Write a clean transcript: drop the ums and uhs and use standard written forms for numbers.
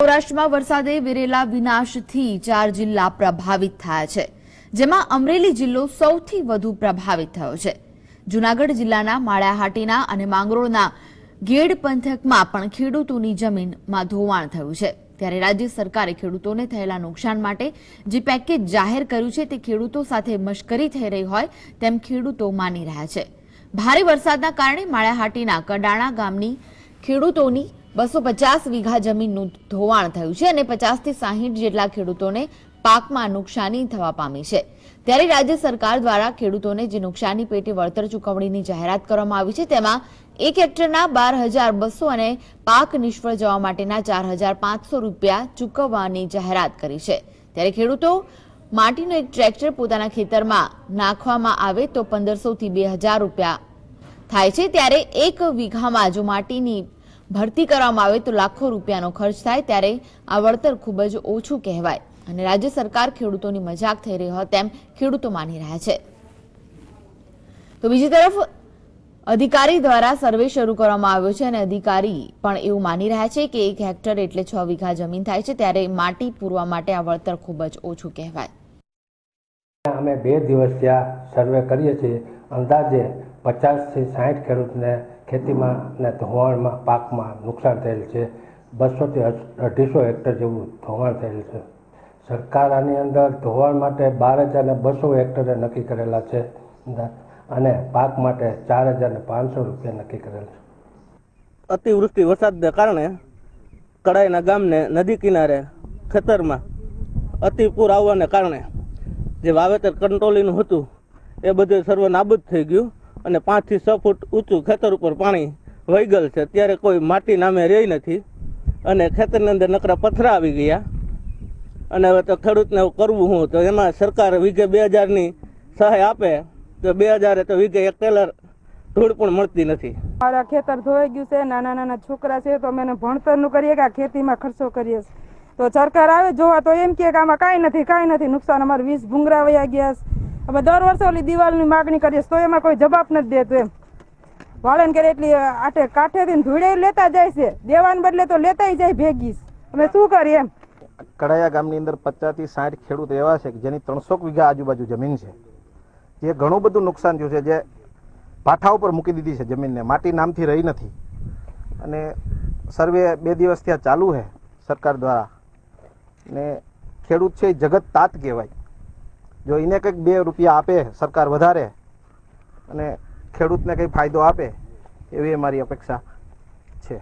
સૌરાષ્ટ્રમાં વરસાદે વેરેલા વિનાશથી 4 જિલ્લા પ્રભાવિત થયા છે, જેમાં અમરેલી જિલ્લો સૌથી વધુ પ્રભાવિત થયો છે. જૂનાગઢ જિલ્લાના માળિયાહાટીના અને માંગરોળના ગેડ પંથકમાં પણ ખેડૂતોની જમીનમાં ધોવાણ થયું છે. ત્યારે રાજ્ય સરકારે ખેડૂતોને થયેલા નુકસાન માટે જે પેકેજ જાહેર કર્યું છે તે ખેડૂતો સાથે મશ્કરી થઈ રહી હોય તેમ ખેડૂતો માની રહ્યા છે. ભારે વરસાદના કારણે માળિયાહાટીના કડાણા ગામની ખેડૂતોની 250 વીઘા જમીનનું ધોવાણ થયું છે અને 50 થી 60 જેટલા ખેડૂતોને પાકમાં નુકસાની થવા પામી છે. ત્યારે રાજ્ય સરકાર દ્વારા ખેડૂતોને જે નુકસાની પેટે વળતર ચૂકવણીની જાહેરાત કરવામાં આવી છે, તેમાં 1 હેક્ટરના 12,200 અને પાક નિષ્ફળ જવા માટેના 4,500 રૂપિયા ચૂકવવાની જાહેરાત કરી છે. ત્યારે ખેડૂતો માટીનું એક ટ્રેક્ટર પોતાના ખેતરમાં નાખવામાં આવે તો 1,500 થી 2,000 રૂપિયા થાય છે. ત્યારે 1 વીઘામાં જો માટીની ભરતી કરવામાં આવે તો લાખો રૂપિયાનો ખર્ચ થાય. ત્યારે આ વળતર ખૂબ જ ઓછું કહેવાય અને રાજ્ય સરકાર ખેડૂતોની મજાક થઈ રહી હોય તેમ ખેડૂતો માની રહ્યા છે. તો બીજી તરફ અધિકારી દ્વારા સર્વે શરૂ કરવામાં આવ્યો છે અને અધિકારી પણ એવું માની રહ્યા છે કે 1 હેક્ટર એટલે 6 વીઘા જમીન થાય છે. ત્યારે માટી પૂરવા માટે આ વળતર ખૂબ જ ઓછું કહેવાય. અમે 2 દિવસ ત્યાં સર્વે કરીએ છીએ. અંદાજે 50 થી 60 ખેડૂતને ખેતીમાં અને ધોવાણમાં પાકમાં નુકસાન થયેલ છે. 200 થી 250 હેક્ટર જેવું ધોવાણ થયેલ છે. સરકાર આની અંદર ધોવાણ માટે 12,200 હેક્ટરે નક્કી કરેલા છે અને પાક માટે 4,500 રૂપિયા નક્કી કરેલ છે. અતિવૃષ્ટિ વરસાદને કારણે કડાઈના ગામને નદી કિનારે ખેતરમાં અતિપૂર આવવાને કારણે જે વાવેતર કંટ્રોલીનું હતું એ બધું સર્વ નાબૂદ થઈ ગયું અને 5 થી 6 ફૂટ ઊંચું ખેતર ઉપર પાણી વહી ગયેલ છે. ત્યારે કોઈ માટી નામે રહી નથી અને ખેતરની અંદર નકરા પથરા આવી ગયા અને હવે તો ખેડૂતને કરવું હું તો એમાં સરકાર વીઘે 2,000ની સહાય આપે તો 2,000 તો વીઘે 1 ટેલર ધૂળ પણ મળતી નથી. મારા ખેતર ધોઈ ગયું છે, નાના નાના છોકરા છે તો અમે એને ભણતરનું કરીએ કે આ ખેતીમાં ખર્ચો કરીએ તો સરકાર આવે જોવા તો એમ કે આમાં કાંઈ નથી નુકસાન. અમારે 20 ભૂંગરા વયા ગયા. અમે દર વર્ષે ઓલી દિવાલની માગણી કરીએ તો એમાં કોઈ જવાબ નથી દેતું. એમ વાળન કરે એટલી આટે કાંઠેથી ધૂળે લેતા જાય છે, દેવાને બદલે તો લેતા જાય ભેગી. અમે શું કરીએ? એમ કડાયા ગામની અંદર 50 થી 60 ખેડૂત એવા છે કે જેની 300 વીઘા આજુબાજુ જમીન છે, જે ઘણું બધું નુકસાન થયું છે, જે પાઠા ઉપર મૂકી દીધી છે જમીનને, માટી નામથી રહી નથી. અને સર્વે 2 દિવસ ત્યાં ચાલુ છે સરકાર દ્વારા ને ખેડૂત છે એ જગત તાત કહેવાય. જો એને કંઈક 2 રૂપિયા આપે સરકાર વધારે અને ખેડૂતને કંઈ ફાયદો આપે એવી અમારી અપેક્ષા છે.